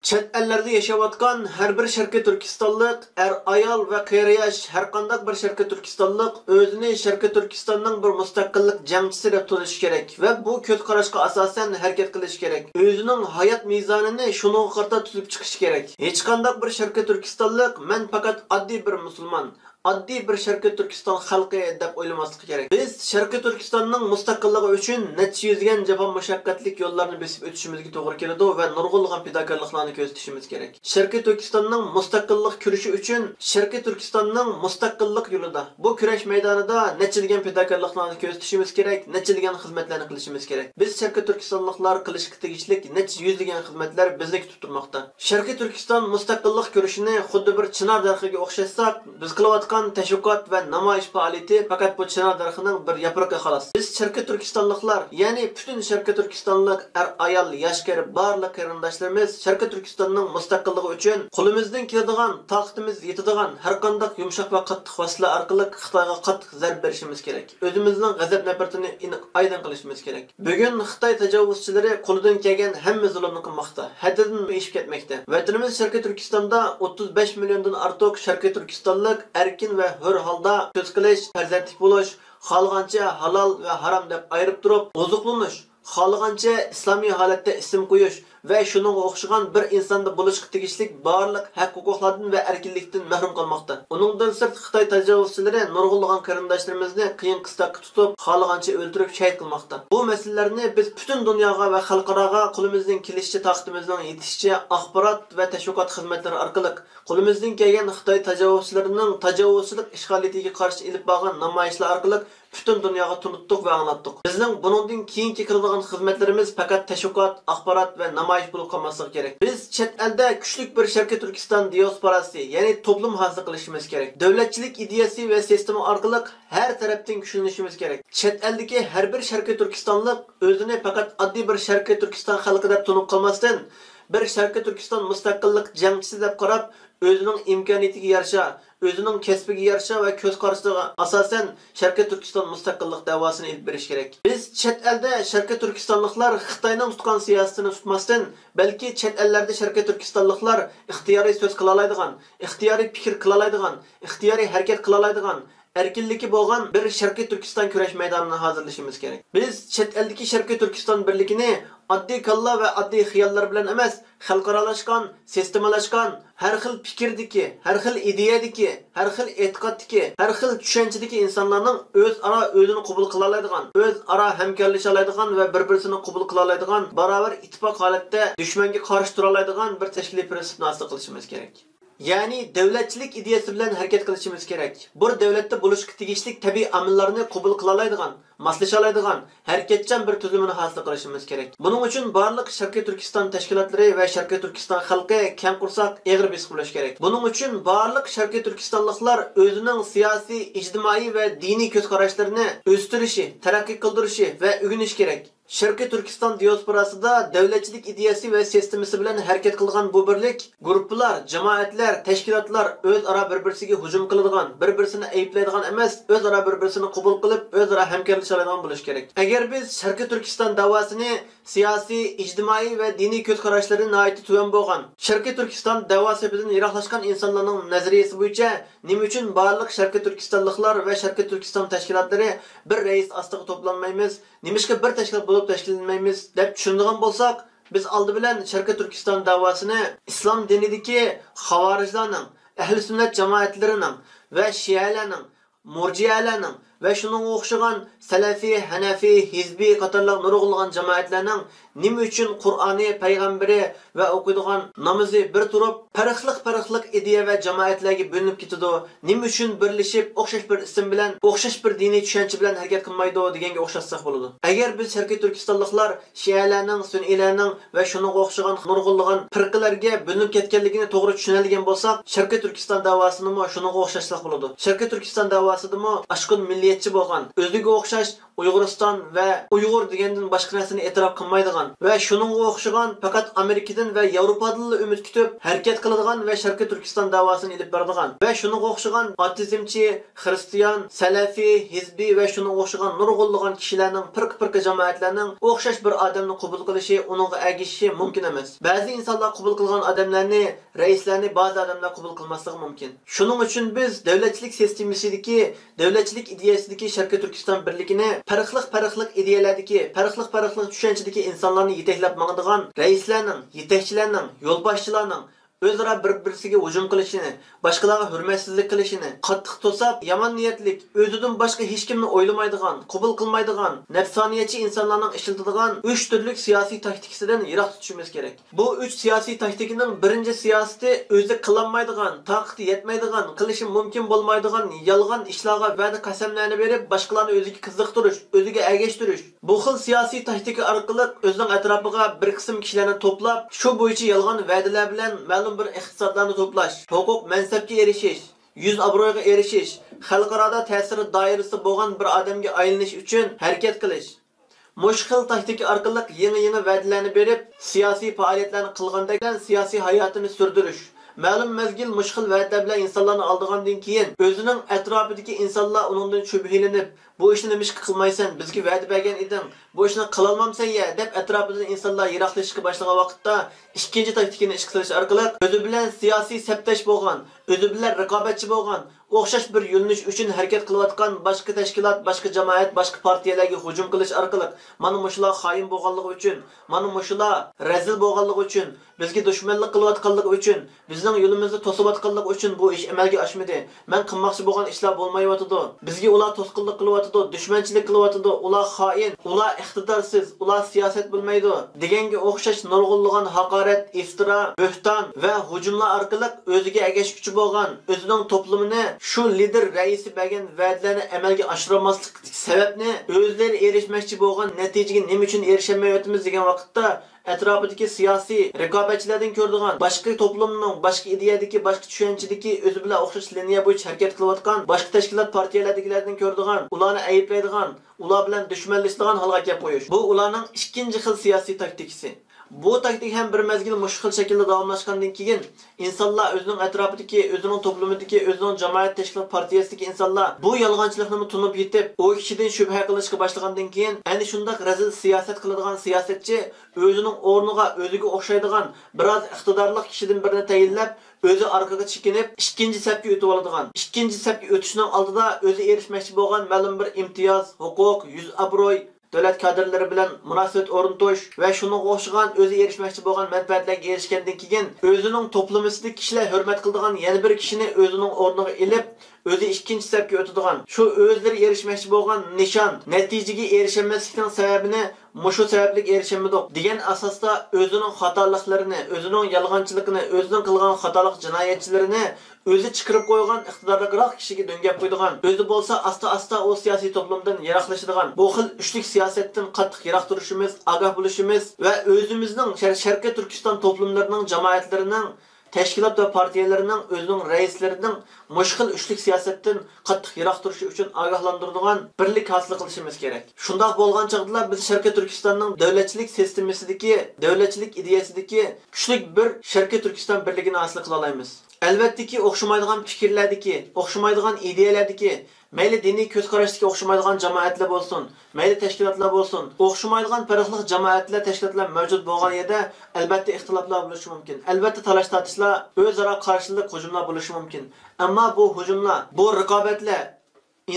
Chet ellarda yaşayotgan her bir Sharqiy Turkistonlik ayol va qariyash har qanday bir Sharqiy Turkistonlik o'zini Sharqiy Turkistonning bir mustaqillik jangchisi deb tonishi kerak va bu ko'z qarashga asosan harakat qilish kerak. O'zining hayot mezonini shunga qarata tuzib chiqish kerak. Hech qanday bir Sharqiy Turkistonlik men faqat oddiy bir musulmon, oddiy bir Sharqiy Turkiston xalqi deb o'ylamasligi kerak. Biz Sharqiy Turkistonning mustaqilligi uchun necha yuzgan jafo mushaqqatlik yo'llarni besib o'tishimizga to'g'ri keladi va nurg'unlagan fidokorliklarni ko'rsatishimiz kerak. Sharqiy Turkistonning mustaqillik kurashi uchun Sharqiy Turkistonning mustaqillik yo'lida bu kurash maydonida necha degan fidokorliklarni ko'rsatishimiz kerak, necha degan xizmatlarni qilishimiz kerak. Biz Sharqiy Turkistonliklar qilishga tegishlik necha yuzlagan xizmatlar bizni kutib turmoqda. Sharqiy Turkiston mustaqillik kurashini xuddi bir chinor daraxiga o'xshatsak, biz qilayotgan tashviqot va namoyish faoliyati faqat bu chinor daraxining bir yaproqi xolos. Biz Sharqiy Turkistonliklar, ya'ni butun Sharqiy Turkistonlik ayol, yoshlar, barliq qarindoshlarimiz Sharqiy Turkistonning mustaqilligi uchun qo'limizdan keladigan, toqatimiz yetadigan har qanday yumshoq va qattiq vositalar orqali Xitoyga qattiq zarb berishimiz kerak. O'zimizning g'azab nafratini aydin qilishimiz kerak. Bugun Xitoy tajovuzchilari qo'lidan kelgan hamma zulmni qilmoqda. Haddidan oshib ketmoqda. Vatanimiz Sharqiy Turkistonda 35 milliondan ortiq Sharqiy Turkistonlik erkin ve hür halda söz qilish, farzandlik bo'lish, xohlagancha halol va harom deb ayirib turib, ozuqlanish, xohlagancha islomiy holatda ism qo'yish ve şunun o'xshagan bir insonda bo'lishga tegishlik barliq haq-huquqlardan ve erkinlikdan mahrum qolmoqda. Uningdan sirt Xitoy tajovuzchilari nurg'unlagan qarindoshlarimizni qiyin qistoqqa tutib, xohlagancha o'ldirib shahid qilmoqda. Bu masalalarni biz butun dunyoga va xalqaroga qo'limizdan kelishicha, toqatimizdan yetishicha axborot va tashviqot xizmatlari orqali qo'limizdan kelgan Xitoy tajovuzchilarining tajovuzchilik ishg'oliyatiga qarshi ilib borgan namoyishlar orqali bütün dunyoga tunutdik ve anlattık. Bizning buningdan keyingi qiladigan xizmatlarimiz faqat tashviqot, axborot va namoyish bo'lib qolmasligi kerak. Biz chet elda kuchli bir Sharqiy Turkiston diasporasi, ya'ni to'plum hosil qilishimiz kerak. Davlatchilik ideyasi va sistema orqali har tarafdan kuchlanishimiz kerak. Chet eldagi har bir Sharqiy Turkistonlik o'zini faqat oddiy bir Sharqiy Turkiston xalqi deb tunib qolmasdan, bir Sharqiy Turkiston mustaqillik jangchisi deb qarab, o'zining imkoniyatiga yarasha, o'zining kasbiga yarasha va ko'z qarashiga asosan Sharqiy Turkiston mustaqillik davosini ilib berish kerak. Biz chet elda Sharqiy Turkistonliklar Xitoyning tutgan siyosatini tutmasdan, balki chet ellarda Sharqiy Turkistonliklar ixtiyoriy so'z qila oladigan, ixtiyoriy fikr qila oladigan, ixtiyoriy harakat qila oladigan erkinligi bo'lgan bir Sharqiy Turkiston kurash maydonini hozirlashimiz kerak. Biz chet eldagi Sharqiy Turkiston birligini oddiy kalla va oddiy xiyollar bilan emas, xalqaralashgan, sistemalashgan, har xil fikrdagi, har xil ideyadagi, har xil e'tiqoddagi, har xil tushunchadagi insonlarning o'zaro o'zini qabul qila oladigan, o'zaro hamkorlasha oladigan va bir-birini qabul qila oladigan, barobar ittifoq holatda dushmanga qarshi tura oladigan bir tashkiliy prinsipni hosil qilishimiz kerak. Yani davlatchilik ideyasi bilan harakat qilishimiz kerak. Bir davlatda bo'lishga tegishli tabiiy omillarni qabul qila oladigan, moslasha oladigan harakatchan bir tuzumni hosil qilishimiz kerak. Buning uchun barliq Sharqiy Turkiston tashkilotlari va Sharqiy Turkiston xalqi kam qursak eg'ir bes bo'lish kerak. Buning uchun barliq Sharqiy Turkistonliklar o'zining siyosiy, ijtimoiy va diniy ko'z qarashlarini o'stirishi, taraqqiy qildirishi va o'rganish kerak. Sharqiy Turkiston diasporasida davlatchilik ideyasi va sistemasi bilan harakat qilgan bu birlik, guruhlar, jamoatlar, tashkilotlar o'zaro bir-birsiga hujum qiladigan, bir-birini ayblaydigan emas, o'zaro bir-birini qabul qilib, o'zaro hamkorlashadigan bo'lish kerak. Agar biz Sharqiy Turkiston davosini siyosiy, ijtimoiy va diniy ko'z qarashlari nihoyatda tuvan bo'lgan, Sharqiy Turkiston davosidan yiroqlashgan insonlarning nazariyasi bo'yicha nima uchun barliq Sharqiy Turkistonliklar va Sharqiy Turkiston tashkilotlari bir rais ostiga to'planmaymiz, nimishga bir tashkilot bo'lib tashkillanmaymiz deb tushunadigan bo'lsak, biz oldi bilan Sharqiy Turkiston davosini islom dinidagi xavorijlarning, ahli sunnat jamoatlarining va shialarning, murjiyalarning ve şunun o'xshagan Salafi, Hanafi, Hizbi qatorliq nurg'unlagan jamoatlarning nima uchun Qur'oni, payg'ambari va o'qiydigan namozi bir turib, farqli ideya va jamoatlarga bo'linib ketadi. Nima uchun birlashib, o'xshash bir ism bilan, o'xshash bir diniy tushuncha bilan harakat qilmaydi deganga o'xshatsak bo'ladi. Agar biz Sharqiy Turkistonliklar shialarning, sun'iylarning va shunga o'xshagan nurg'unlagan firqalarga bo'linib ketganligini to'g'ri tushunadigan bo'lsak, Sharqiy Turkiston davosini shunga o'xshashlik bo'ladi. Sharqiy Turkiston davosidimi ashqun milliy milliyetçi bo'lgan, o'ziga o'xshash Uyg'uriston va Uyg'ur degandan boshqa narsani e'tirof qilmaydigan va shuningga o'xshagan faqat Amerikadan va Yevropadan umid kutib harakat qiladigan va Sharqiy Turkiston davosini olib boradigan va shuningga o'xshagan atizmchi, xristian, salafiy, hizbiy va shuningga o'xshagan nurg'unlagan kishilarning firqa jamoatlarning o'xshash bir odamni qabul qilishi, uningga agishishi mumkin emas. Ba'zi insonlar qabul qilgan odamlarni, raislarni ba'zi odamlar qabul qilmasligi mumkin. Shuning uchun biz davlatchilik sistemasidagi, davlatchilik ideyasidagi Sharqiy Turkiston birligini farqli ideyalardagi, farqli tushunchadagi insonlarni yetaklab mangadigan raislarning, yetakchilarning, yo'lboshchilarning o'zaro bir-birisiga hujum qilishini, boshqalarga hurmatsizlik qilishini, qattiq to'sab, yomon niyatlik, o'zidan boshqa hech kimni o'ylamaydigan, qabul qilmaydigan, nafsoniyatchi insonlarning ishlatadigan 3 turlik siyosiy taktikasidan yiroq tutishimiz kerak. Bu 3 siyosiy taktikaning birinchi siyosati o'zi qilolmaydigan, taqati yetmaydigan, qilishi mumkin bo'lmaydigan yolg'on ishlarga va'da qasamlarni berib, boshqalarni o'ziga qiziqtirish, o'ziga ergashtirish. Bu xil siyosiy taktika orqali o'zining atrofiga bir qism kishilarni to'plab, shu bo'yicha yolg'on va'dalar bilan ma'lum bir iqtisodlarni to'plash, huquq mansabga erishish, yuz obro'ga erishish, xalqaro ta'siri doirasida bo'lgan bir odamga aylanish uchun harakat qilish. Mushkil taktika orqali yangi va'dalarni berib, siyosiy faoliyatlarni qilgandek siyosiy hayotini sürdürüş. Ma'lum mezgil mushkil va'dalar bilan insonlarni oldigandan keyin o'zining atrofidagi insonlar uningdan shubhilanib, bu ishni nima qilmaysan, bizga va'da bergan eding, bu ishni qila olmamsan ya deb atrofidagi insonlar yiroqlashishga boshlagan vaqtda ikkinchi taktikani ishga solish orqali o'zi bilan siyosiy saptash bo'lgan, o'zi bilan raqobatchi bo'lgan, o'xshash bir yo'linish uchun harakat qilayotgan boshqa tashkilot, boshqa jamoat, boshqa partiyalarga hujum qilish orqali mana mushular xoin bo'lganligi uchun, mana mushular razil bo'lganligi uchun, bizga dushmanlik qilayotganligi uchun, bizning yo'limizni to'sayotganligi uchun bu ish amalga oshmadi. Men qilmoqchi bo'lgan ishlar bo'lmayotdi. Bizga ular to'sqinlik qilyotdi, dushmanchilik qilyotdi, ular xoin, ular iqtidorsiz, ular siyosat bilmaydi deganga o'xshash nurg'unlagan haqorat, iftira, bo'hton va hujumlar orqali o'ziga egashuvchi bo'lgan, o'zining to'plamini shu lider raisi bergan va'dalarni amalga oshirmaslik sababni o'zlari erishmoqchi bo'lgan natijaga nima uchun erishamayotimiz degan vaqtda atrofidagi siyosiy raqobatchilardan ko'rdigan, boshqa to'plamning, boshqa ideyadagi, boshqa tushunchadagi o'zi bilan o'xshash liniya bo'yicha harakat qilayotgan boshqa tashkilot partiyalardagilardan ko'rdigan, ularni ayblaydigan, ular bilan dushmanlashadigan holga kelib qo'yish. Bu ularning ikkinchi xil siyosiy taktikasi. Bu taktik ham bir mezgil mushkil shaklda davomlashgandan keyin insonlar o'zining atrofidagi, o'zining to'plamidagi, o'zining jamoat tashkilot partiyasidagi insonlar bu yolg'onchilikni tunib yetib, u kishidan shubha qilishga boshlagandan keyin ana shunday razil siyosat qiladigan siyosatchi o'zining o'rniga o'ziga o'xshaydigan biroz iqtidorli kishidan birini tayinlab, o'zi orqaga chekinib, ikkinchi safga o'tib oladigan. Ikkinchi safga o'tishning oldida o'zi erishmoqchi bo'lgan ma'lum bir imtiyoz, huquq, yuz obro'y, davlat kadrlari bilan munosabat o'rnatish va shunga o'xshagan o'zi erishmoqchi bo'lgan manfaatlarga erishgandan keyin o'zining to'plamisidagi kishilar hurmat qiladigan yana bir kishini o'zining o'rniga ilib, o'zi ikkinchi safga o'tadigan. Shu o'zlari erishmoqchi bo'lgan nishon, natijaga erishamaslikning sababini mushu sababli erishamadik degan asosda o'zining xatoliklarini, o'zining yolg'onchiligini, o'zining qilgan xatolik jinoyatchilarini o'zi chiqarib qo'ygan iqtidorliroq kishiga döngab qo'ydigan. O'zi bo'lsa asta-asta o siyosiy to'plamdan yiroqlashadigan. Bu xil uchlik siyosatdan qattiq yiroq turishimiz, ogoh bo'lishimiz va o'zimizning Sharqiy Turkiston to'plamlarining, jamoatlarining, tashkilot va partiyalarining o'zining raislarining mushkil uchlik siyosatdan qattiq yiroq turishi uchun ogohlantiradigan birlik hosil qilishimiz kerak. Shundoq bo'lgan chaqda biz Sharqiy Turkistonning davlatchilik sistemasidagi, davlatchilik ideyasidagi kuchli bir Sharqiy Turkiston birligini hosil qila olamiz. Albatta ki o'xshamaydigan fikrlardagi, o'xshamaydigan ideyalardagi, mayli diniy ko'z qarashdagi o'xshamaydigan jamoatlar bo'lsin, mayli tashkilotlar bo'lsin, o'xshamaydigan farqli jamoatlar, tashkilotlar mavjud bo'lgan yerda albatta ixtiloflar bo'lishi mumkin. Albatta talash-tortishlar, o'zaro qarshilik, hujumlar bo'lishi mumkin. Ammo bu hujumlar, bu raqobatlar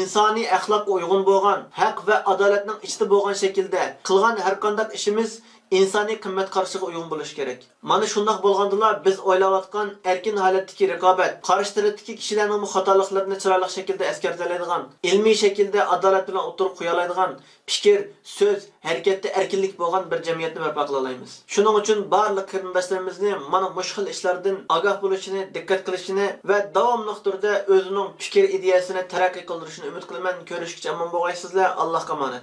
insoniy axloqqa uyg'un bo'lgan, haq va adolatning ichida bo'lgan shaklda qilgan har qanday ishimiz insoniy qimmat qarshiga uyg'un bo'lishi kerak. Mana shundoq bo'lgandala biz o'ylayotgan erkin holatdagi raqobat, qarshi tarafdagi kishilarning xatoliklarini chiroyli shaklda eskartiladigan, ilmiy shaklda adolat bilan o'tirib qo'ya oladigan fikr, so'z, harakatda erkinlik bo'lgan bir jamiyatni barpo qila olamiz. Shuning uchun barliq qarindoshlarimizni mana mushkil ishlardan ogoh bo'lishini, diqqat qilishini va davomli turda o'zining fikr ideyasini taraqqiy qildirishini umid qilaman. Ko'rishguncha omon bo'lgaysizlar. Allohga omonat.